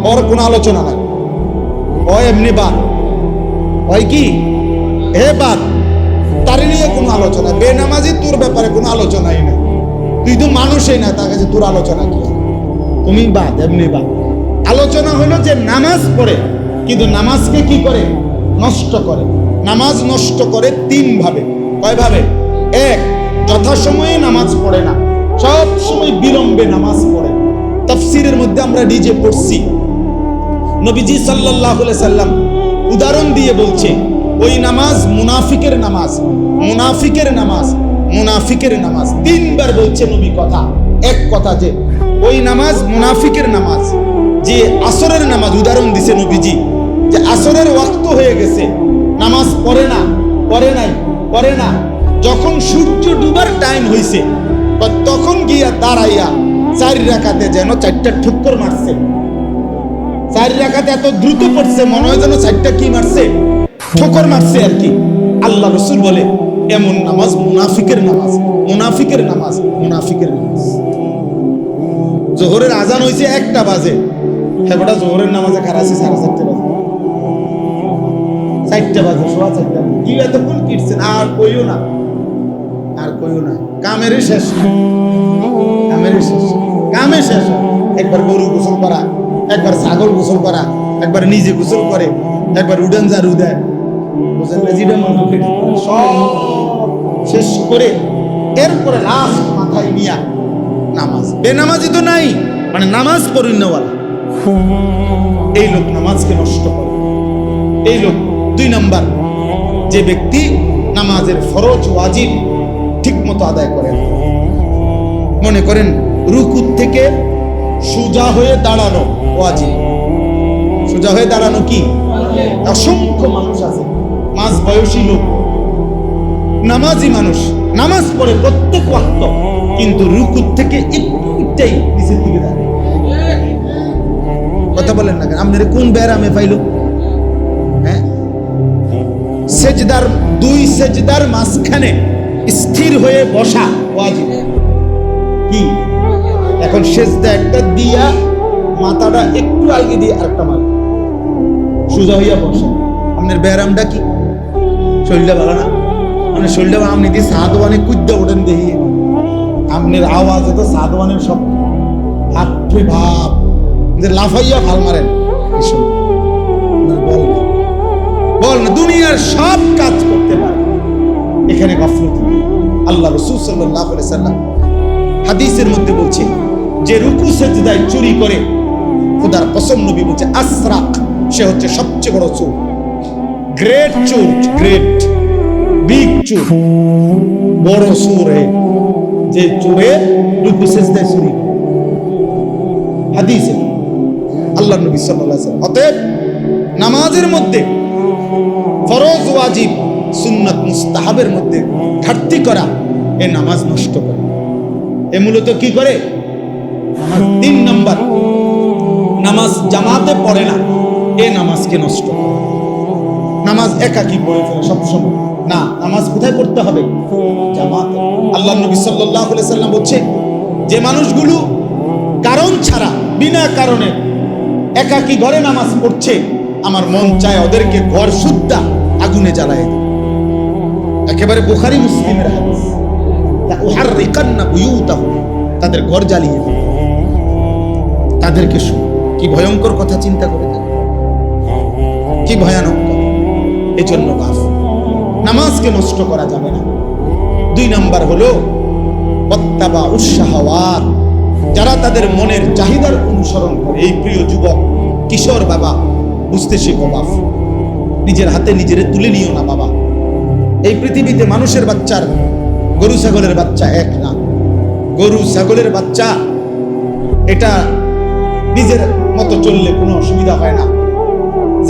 ওর কোনো আলোচনা নাই, ও এমনি বাদ হয় কি হে বাদ, তার নিয়ে কোনো আলোচনা। বেনামাজি তোর ব্যাপারে কোনো আলোচনাই নাই, তুই তো মানুষই না, তার কাছে তোর আলোচনা কি? তুমি বাদ, এমনি বাদ। আলোচনা হলো যে নামাজ পড়ে কিন্তু নামাজকে কি করে? নষ্ট করে। নামাজ নষ্ট করে তিন ভাবে। কয় ভাবে? এক, যথাসময়ে নামাজ পড়ে না, সব সময় বিলম্বে নামাজ পড়ে। তাফসীরের মধ্যে আমরা নিজে পড়ছি, নবীজি সাল্লাল্লাহু আলাইহি সাল্লাম উদাহরণ দিয়ে বলছে ওই নামাজ মুনাফিকের নামাজ, মুনাফিকের নামাজ, মুনাফিকের নামাজ। তিনবার বলছে নবী কথা, এক কথা যে ওই নামাজ মুনাফিকের নামাজ। যে আসরের নামাজ উদাহরণ দিছে নবীজি, যে আসরের ওয়াক্ত হয়ে গেছে, নামাজ পড়ে না, পড়ে নাই, পড়ে না। যখন সূর্য ডুবার টাইম হইছে তখন গিয়া দাঁড়াইয়া 4 রাকাতে যেন 4টা ঠুক্কর মারছে। 4 রাকাতে এত দ্রুত পড়ছে মনে হয় যেন 4টা কি মারছে, ঠোকর মারছে আর কি। আল্লাহ রাসূল বলে এমন নামাজ মুনাফিকের নামাজ, মুনাফিকের নামাজ, মুনাফিকের নামাজ। জোহরের আজান হইছে 1টা বাজে, হেবটা জোহরের নামাজে খারাসি 4:30 বাজে, 4টা বাজে, সোয়া 4টা কি এতক্ষণ কিটছেন? আর কইও না, আর কইও না, কামেরই শেষ, কামেরই শেষ, কামে শেষ। একবার গরু গোসল করা, একবার ছাগল গোসল করা, একবার নিজে গোসল করে, একবার উডান যা রুদায় সব শেষ করে এরপরে লাস্ট মাথায় নিয়া নামাজ। বেনামাজি তো নাই, মানে নামাজ পড়ি নেওয়ালা, এই লোক নামাজকে নষ্ট করে। এই লোক 2 নাম্বার, যে ব্যক্তি নামাজের ফরজ ওয়াজিব ঠিক মতো আদায় করে। মনে করেন রুকু থেকে সোজা হয়ে দাঁড়ানো ওয়াজিব। সোজা হয়ে দাঁড়ানো কি? অসংখ্য মানুষ আছে, মাঝ বয়সী লোক, নামাজি মানুষ, নামাজ পড়ে প্রত্যেক ওয়াক্ত, কিন্তু রুকু থেকে একটুটাই নিচের দিকে দাঁড়ায়। কথা বলেন না কেন? আপনার কোন ব্যারামে পাইল? হ্যাঁ, সেজদার 2 সেজদার মাঝখানে স্থির হয়ে বসা ওয়াজিব। কি? এখন সেজদা একটা দিয়া মাথাটা একটু আগে দিয়ে আরেকটা মারে, সোজা হইয়া বসে। আপনার ব্যারামটা কি? শরীরটা ভালো না, মানে শরীরটা আপনি দিয়ে সাদওয়ানে কুদ্দা ওঠেন দেখি, আপনার আওয়াজে তো সাদওয়ানের সব হাফে ভাব যে লাফাইয়া ফাল মারেন। বল না, দুনিয়ার সব কাজ করতে পারে, এখানে গাফলতি। আল্লাহ রাসূল সাল্লাল্লাহু আলাইহি সাল্লাম হাদিসের মধ্যে বলছে যে রুকু সেজদায় চুরি করে, খোদার কসম নবী বলছে আসরাক, সে হচ্ছে সবচেয়ে বড় চোর, গ্রেট চোর, গ্রেট বিগ চোর, বড় চোর। যে চোরে রুকু সেজদায় চুরি, হাদিসে আল্লাহ নবী সাল্লাল্লাহু আলাইহি ওয়াসাল্লাম। অতএব নামাজের মধ্যে ফরজ ওয়াজিব সুন্নাত মুস্তাহাবের মধ্যে ঘাটতি করা এ নামাজ নষ্ট করে। এ মূলত কি করে? নামাজ 3 নাম্বার, নামাজ জামাতে পড়ে না, এ নামাজকে নষ্ট করে। নামাজ একাকী পড়ে ফেলে সবসময় না, নামাজ কোথায় পড়তে হবে? জামাতে। আল্লাহ নবী সাল্লাল্লাহু আলাইহি সাল্লাম বলছে যে মানুষগুলো কারণ ছাড়া বিনা কারণে একাকী ঘরে নামাজ পড়ছে, আমার মন চায় ওদেরকে ঘর সুদ্ধা আগুনে জ্বালায় দেয়। একেবারে বুখারী মুসলিমের হাদিস, উহাররিকান্না বুয়ুতাহুম, তাদের ঘর জ্বালিয়ে দেয়। তাদেরকে কি ভয়ঙ্কর কথা চিন্তা করে, কি ভয়ানক কথা। এজন্য নামাজকে নষ্ট করা যাবে না। 2 নাম্বার হলো ওয়াত্তাবা উশ-শাহাওয়াত, যারা তাদের মনের চাহিদার অনুসরণ করে। এই প্রিয় যুবক কিশোর বাবা, বুঝতে শেখো বাপ, নিজের হাতে নিজের তুলে নিও না বাবা। এই পৃথিবীতে মানুষের বাচ্চার গরু ছাগলের বাচ্চা এক না। গরু ছাগলের বাচ্চা এটা নিজের মতো চললে কোনো অসুবিধা হয় না,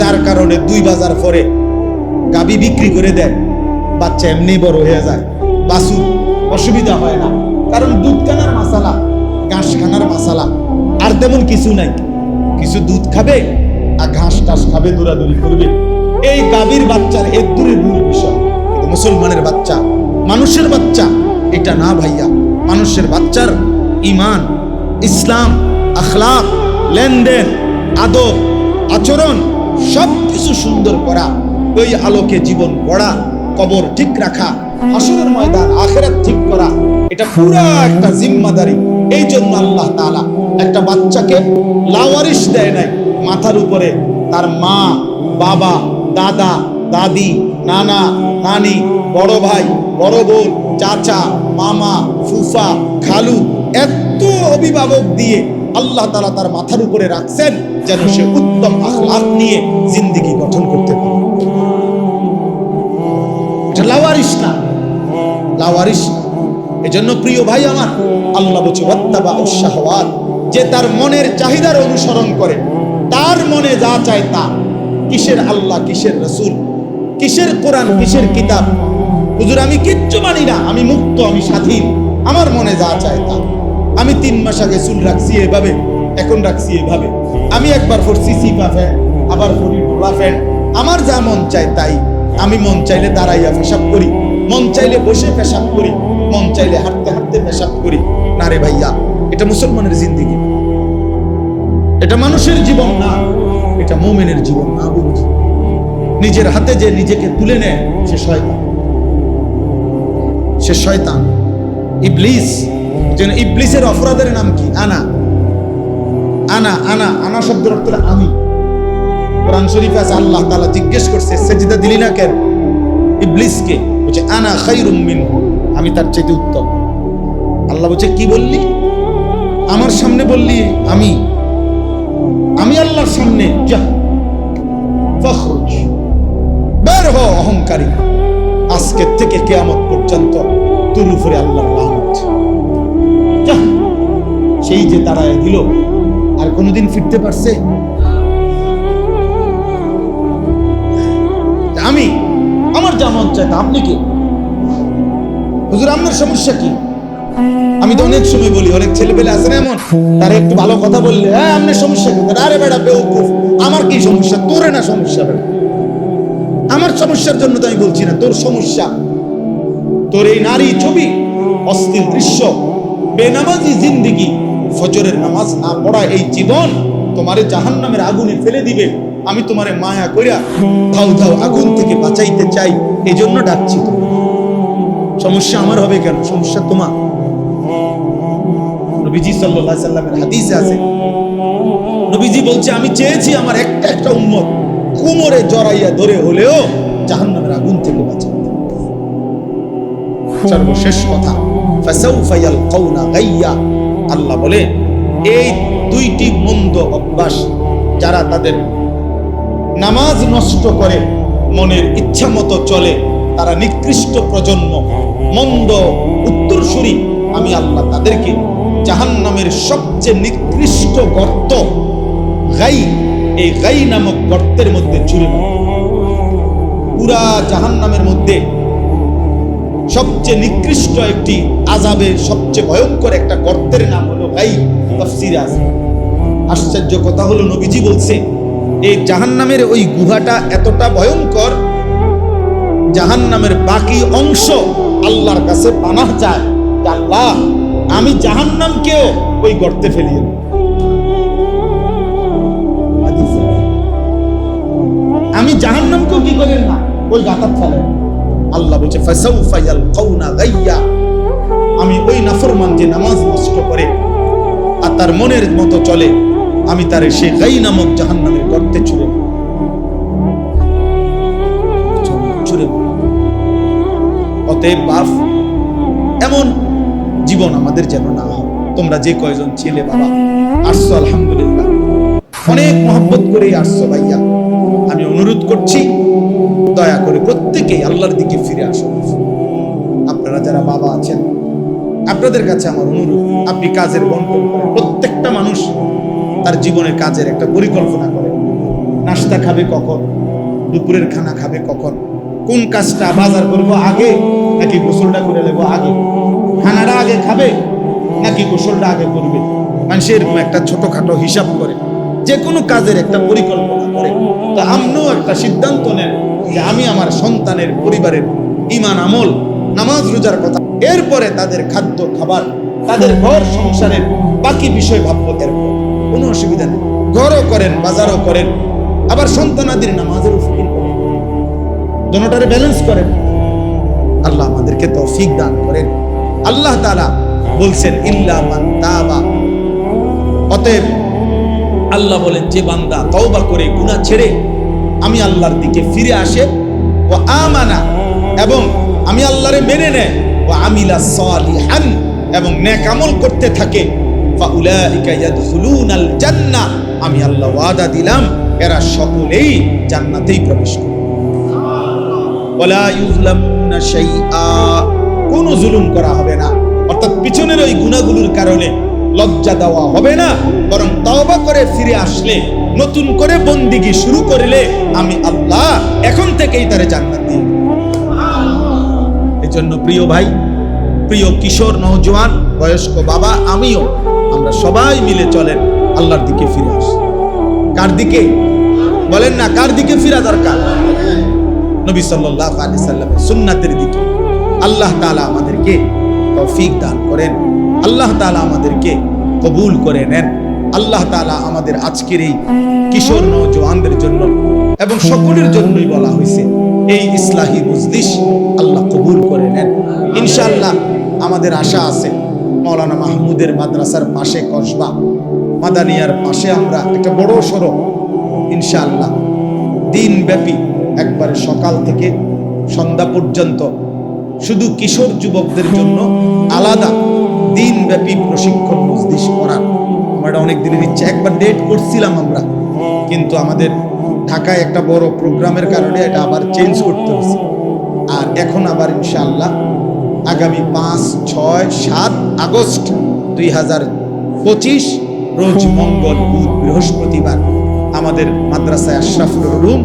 যার কারণে 2 বাজার পরে গাবি বিক্রি করে দেয়, বাচ্চা এমনি বড় হয়ে যায়, বাছুর অসুবিধা হয় না, কারণ দুধ কেনার মাসালা, ঘাস খানার মাসালা, আর তেমন কিছু নাই। কিছু দুধ খাবে আর ঘাস টাস খাবে, দৌড়াদৌড়ি করবে, এই গাভীর বাচ্চার এর দূরের মূল বিষয়। কিন্তু মুসলমানের বাচ্চা, মানুষের বাচ্চা এটা না ভাইয়া। মানুষের বাচ্চার ঈমান, ইসলাম, আখলাক, লেনদেন, আদব, আচরণ সবকিছু সুন্দর করা, ওই আলোকে জীবন গড়া, কবর ঠিক রাখা, হাসরের ময়দান আখিরাত ঠিক করা, এটা পুরো একটা জিম্মাদারি। এই জন্য আল্লাহ তাআলা একটা বাচ্চাকে লাওয়ারিশ দেয় নাই। মাথার উপরে তার মা, বাবা, দাদা, দাদি, নানা, নানি, বড় ভাই, বড় বোন, চাচা, মামা, ফুফা, খালু, এত অভিভাবক দিয়ে আল্লাহ তাআলা তার মাথার উপরে রাখছেন যেন সে উত্তম আখলাক নিয়ে জিন্দেগি গঠন করতে পারে। এটা লাওয়ারিশ না, লাওয়ারিশ না। এজন্য প্রিয় ভাই আমার, আল্লাহ বলছে ওয়াত্তাবাউশ শাহওয়াত, যে তার মনের চাহিদার অনুসরণ করে, তার মনে যা চায় তা। কিসের আল্লাহ, কিসের রাসূল, কিসের কোরআন, কিসের কিতাব? হুজুর আমি কিচ্ছু মানি না, আমি মুক্ত, আমি স্বাধীন, আমার মনে যা চায় তা। আমি 3 মাস আগে চুল রাখছি এভাবে, এখন রাখছি এভাবে। আমি একবার পরছি সিপা ফ্যান, আবার পরি ডোলা ফ্যান। আমার যা মন চায় তাই। আমি মন চাইলে দাঁড়াইয়া পেশাব করি, মন চাইলে বসে পেশাব করি, মন চাইলে হাঁটতে হাঁটতে পেশাব করি। না রে ভাইয়া, এটা মুসলমানের জিন্দেগি, এটা মানুষের জীবন না, এটা মুমিনের জীবন না। বন্ধু, নিজের হাতে যে নিজেকে তুলে নেয় সে শয়তান, সে শয়তান, ইবলিস। যেন ইবলিসের অপরাধের নাম কি? আনা আনা আনা আনা শব্দের অর্থ আমি। কোরআন শরীফে আছে আল্লাহ তাআলা জিজ্ঞেস করছে সেজদা দিলি না কেন ইবলিসকে? বলছে আনা খায়রুম মিনহু, আমি তার চাইতে উত্তম। আল্লাহ বলছে কি বললি? আমার সামনে বললি আমি, আমি আল্লাহর সামনে, যা ফখরুজ, বের হ অহংকারী, আজকে থেকে কিয়ামত পর্যন্ত তোর উপরে আল্লাহর লানত। যা। সেই যে দাঁড়ায় দিল, আর কোনোদিন ফিরতে পারছে? আমি, আমার যা মন চায় তা। আপনি কি হুজুর, আপনার সমস্যা কি? আমি তো অনেক সময় বলি, অনেক ছেলে পেলে আছে না এমন, তারা একটু ভালো কথা বললে হ্যাঁ আপনার সমস্যা কি? আরে বেটা বেওকুফ, আমার কি সমস্যা? তোরে না সমস্যা বেটা, আমার সমস্যার জন্য তো আমি বলছি না, তোর সমস্যা। তোর এই নারী ছবি, অস্থির দৃশ্য, বেনামাজি জিন্দেগি, ফজরের নামাজ না পড়া এই জীবন তোমারে জাহান্নামের আগুনে ফেলে দিবে। আমি তোমারে মায়া কইরা ধাউ ধাউ আগুন থেকে বাঁচাইতে চাই, এই জন্য ডাকছি। সমস্যা আমার হবে কেন? সমস্যা তোমার। নবীজি সাল্লাল্লাহু আলাইহি সাল্লামের হাদিসে আছে, নবীজি বলছে আমি চেয়েছি আমার একটা একটা উম্মত কোমরে জড়াইয়া ধরে হলেও জাহান্নামের আগুন থেকে বাঁচাতে। সর্বশেষ কথা, ফাসাউফা ইয়ালকাউনা গাইয়া, আল্লাহ বলে এই 2টি মন্দ অভ্যাস যারা তাদের নামাজ নষ্ট করে, মনের ইচ্ছা মতো চলে, তারা নিকৃষ্ট প্রজন্ম, মন্দ উত্তরসূরি। আমি আল্লাহ তাদেরকে জাহান্নামের সবচেয়ে নিকৃষ্ট গর্ত গাই, এই গাই নামক গর্তের মধ্যে ছুঁড়ে মারব। পুরা জাহান্নামের মধ্যে সবচেয়ে নিকৃষ্ট একটি আযাবের সবচেয়ে ভয়ঙ্কর একটা গর্তের নাম হলো গাই। তাফসীরে আছে। আশ্চর্য কথা হলো নবীজি বলছে এই জাহান্নামের ওই গুহাটা এতটা ভয়ঙ্কর, জাহান্নামের বাকি অংশ আল্লাহর কাছে পানাহ চায়, আল্লাহ আমি জাহান্নামকেও ওই গর্তে ফেলিয়ে দেব। আমি জাহান্নামকেও কি করেন না, ওই গাঁতার ফেলেন। আল্লাহ বলছে ফাসাউফা ইয়ালকাউনা গাইয়া, আমি ওই নাফরমান যে নামাজ নষ্ট করে আর তার মনের মতো চলে, আমি তার সেই গাই নামক জাহান্নামের গর্তে ছুঁড়ে। অতএব বাপ, এমন জীবন আমাদের যেন না হয়। তোমরা যে কয়জন ছেলে বাবা আসছো, আলহামদুলিল্লাহ অনেক মহব্বত করে আসছো ভাইয়া, আমি অনুরোধ করছি দয়া করে প্রত্যেকেই আল্লাহর দিকে ফিরে আসো। আপনারা যারা বাবা আছেন, আপনাদের কাছে আমার অনুরোধ, আপনি কাজের বন্টন করেন। প্রত্যেকটা মানুষ তার জীবনের কাজের একটা পরিকল্পনা করেন। নাস্তা খাবে কখন, দুপুরের খানা খাবে কখন, কোন কাজটা বাজার করবো আগে নাকি গোসলটা করে নেবো আগে, খানাটা আগে খাবে নাকি গোসলটা আগে করবে। মানুষের এরকম একটা ছোটখাটো হিসাব করে, যে কোনো কাজের একটা পরিকল্পনা করে। তো আপনিও একটা সিদ্ধান্ত নেন যে আমি আমার সন্তানের, পরিবারের ঈমান, আমল, নামাজ, রোজার কথা, এরপরে তাদের খাদ্য খাবার, তাদের ঘর সংসারের বাকি বিষয় ভাববো। এরপর কোনো অসুবিধা নেই, ঘরও করেন, বাজারও করেন, আবার সন্তানাদির নামাজের ফিকির করেন, দুটোটারে ব্যালেন্স করেন। আল্লাহ আমাদেরকে তৌফিক দান করেন। আল্লাহ তাআলা বলছেন ইল্লা মান তাবা, অতএব আল্লাহ বলেন যে বান্দা তওবা করে গুনাহ ছেড়ে আমি আল্লাহর দিকে ফিরে আসে, ও আমানা, এবং আমি আল্লাহরে মেনে নেয়, ও আমিলা সালিহান, এবং নেক আমল করতে থাকে, ফাউলাইকা ইয়াদখুলুনাল জান্নাহ, আমি আল্লাহ ওয়াদা দিলাম এরা সকলেই জান্নাতেই প্রবেশ করবে। ওয়ালা ইউযলামুনা শাইআ, কোনো জুলুম করা হবে না, অর্থাৎ পিছনের ওই গুনাহগুলোর কারণে লজ্জা দেওয়া হবে না, বরং তওবা করে ফিরে আসলে, নতুন করে বন্দিগি শুরু করলে আমি আল্লাহ এখন থেকেই তারে জান্নাত দিই। এজন্য প্রিয় ভাই, প্রিয় কিশোর, নওজোয়ান, বয়স্ক বাবা, আমিও, আমরা সবাই মিলে চলেন আল্লাহর দিকে ফিরে আসি। কার দিকে বলেন না, কার দিকে ফিরা দরকার? নবী সাল্লাল্লাহু আলাইহি সাল্লামের সুন্নাতের দিকে। আল্লাহ তাআলা আমাদেরকে তৌফিক দান করেন, আল্লাহ তাআলা আমাদেরকে কবুল করে নেন। আল্লাহ তাআলা আমাদের আজকের এই কিশোর নওজোয়ানদের জন্য এবং সকলের জন্যই বলা হয়েছে এই ইসলাহি মজলিস আল্লাহ কবুল করে নেন ইনশাআল্লাহ। আমাদের আশা আছে মাওলানা মাহমুদের মাদ্রাসার পাশে, কসবা মাদানিয়ার পাশে আমরা একটা বড় সড়ো ইনশাআল্লাহ দিনব্যাপী একবারে সকাল থেকে সন্ধ্যা পর্যন্ত শুধু কিশোর যুবকদের জন্য আলাদা দিনব্যাপী প্রশিক্ষণ মজলিস করার আমার অনেক দিনের ইচ্ছা। একবার ডেট করছিলাম আমরা, কিন্তু আমাদের ঢাকায় একটা বড় প্রোগ্রামের কারণে এটা আবার চেঞ্জ করতে হয়েছে। আর এখন আবার ইনশাআল্লাহ আগামী 5, 6, 7 আগস্ট 2025 রোজ মঙ্গল, বুধ, বৃহস্পতিবার আমাদের মাদ্রাসায় আশরাফুল উলুম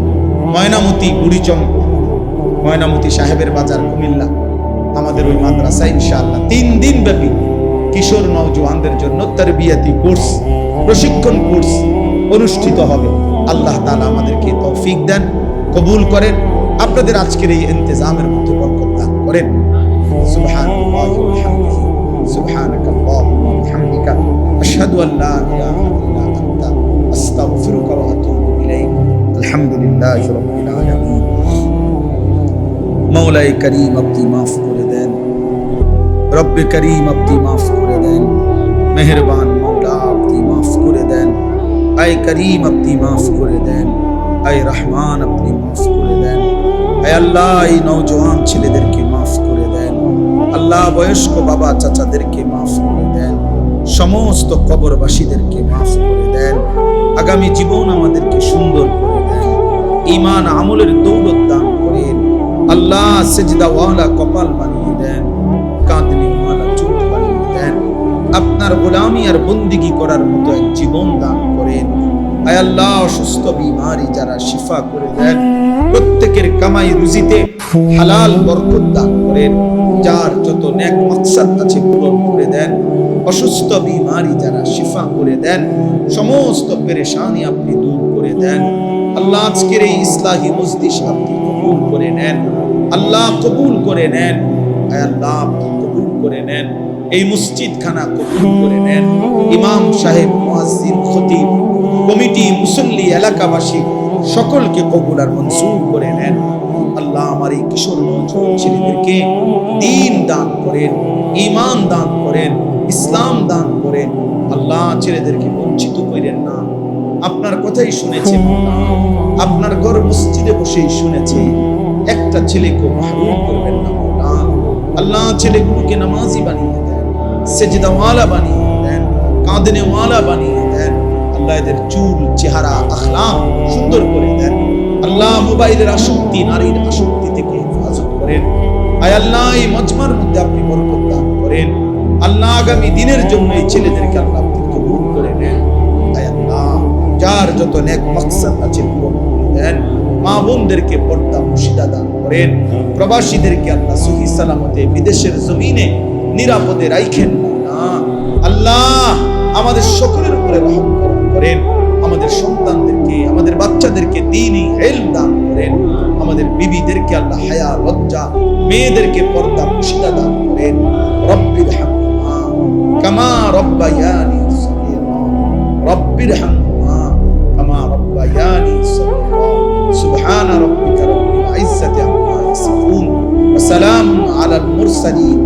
ময়নামতি বুড়িচং, ময়নামতি সাহেবের বাজার, কুমিল্লা, আমাদের ওই মাদ্রাসায় ইনশাআল্লাহ 3 দিন ব্যাপী কিশোর নওজোয়ানদের জন্য তারবিয়াতি কোর্স, প্রশিক্ষণ কোর্স অনুষ্ঠিত হবে। আল্লাহ তাআলা আমাদেরকে তৌফিক দেন, কবুল করেন, আপনাদের আজকের এই ইন্তজামের মধ্যে বরকত দান করেন। সুবহানাল্লাহি ওয়া বিহামদিহি, সুবহানাকাল্লাহুম্মা ওয়া বিহামদিকা, আশহাদু আল লা ইলাহা ইল্লা আনতা, আস্তাগফিরুকা ওয়া আতুবু ইলাইক। আলহামদুলিল্লাহি রাব্বিল আলামিন। মওলাই করিম আপনি মাফ করে দেন, রব্বে করিম আপনি মাফ করে দেন, মেহেরবান মওলা আপনি মাফ করে দেন, আয় করিম আপনি মাফ করে দেন, আয় রহমান আপনি মাফ করে দেন, আয় আল্লাহ এই নওজোয়ান ছেলেদেরকে মাফ করে দেন, আল্লাহ বয়স্ক বাবা চাচাদেরকে মাফ করে দেন, সমস্ত কবরবাসীদেরকে মাফ করে দেন, আগামী জীবন আমাদেরকে সুন্দর করে দেন, ঈমান আমলের দৌলত দান করেন, আল্লাহ সেজদাওয়ালা কপাল বানিয়ে দেন, কাঁদনেওয়ালা চোখ বানিয়ে দেন, আপনার গোলামি আর বন্দিগি করার মতো এক জীবন দান করেন। আয় আল্লাহ অসুস্থ বিমারি যারা শিফা করে দেন, প্রত্যেকের কামাই রুজিতে হালাল বরকত দান করেন, যার যত নেক মাকসাদ আছে পূরণ করে দেন, অসুস্থ বিমারি যারা শিফা করে দেন, সমস্ত পেরেশানি আপনি দূর করে দেন। আল্লাহ আজকের এই ইসলাহি মজলিস আপনি কবুল করে নেন, আল্লাহ কবুল করে নেন, আয় আল্লাহ আপনি কবুল করে নেন, এই মসজিদ খানা কবুল করে নেন, ইমাম সাহেব, মুয়াজ্জিন, খতিব, কমিটি, মুসল্লি, এলাকাবাসী সকলকে কবুল আর মনসুর করে নেন। আল্লাহ আমার এই কিশোর নওজোয়ান ছেলেদেরকে দ্বীন দান করেন, ঈমান দান করেন, ইসলাম দান করেন। আল্লাহ ছেলেদেরকে বঞ্চিত করেন না, আপনার কথাই শুনেছে মাওলা, আপনার ঘর মসজিদে বসেই শুনেছে, একটা ছেলেকে মাহরুম করবেন না মাওলা। আল্লাহ ছেলেগুলোকে নামাজি বানিয়ে দেন, সেজদাওয়ালা বানিয়ে দেন, কাঁদনেওয়ালা বানিয়ে দেন। আল্লাহ এদের চুল, চেহারা, আখলাক সুন্দর করে দেন। আল্লাহ মোবাইলের আসক্তি, নারীর আসক্তি থেকে হেফাজত করেন। আয় আল্লাহ এই মজমার মধ্যে আপনি বরকত দান করেন। আল্লাহ আগামী দিনের জন্য এই ছেলেদেরকে আল্লাহ আপনি কবুল করে নেন। আয় আল্লাহ যার যত নেক মাকসাদ আছে পূরণ করে দেন। মা বোনদেরকে পর্দা মুর্শিদা দান করেন। প্রবাসীদেরকে আল্লাহ সহি সালামতে বিদেশের জমিনে নিরাপদে রাখেন না। আল্লাহ আমাদের সকলের উপরে রহম করেন। আমাদের সন্তানদেরকে, আমাদের বাচ্চাদেরকে দ্বীনি ইলম দান করেন। আমাদের বিবিদেরকে আল্লাহ হায়া লজ্জা, মেয়েদেরকে পর্দা মুর্শিদা দান করেন। রব্বির হামহুমা কামা রব্বায়ানি সগীরা, রব্বির হামহুমা কামা রব্বায়ানি সগীরা। সুবহান রাব্বিকা রাব্বিল ইজ্জাতি আম্মা ইয়াসিফুন ওয়া সালামুন আলাল মুরসালিন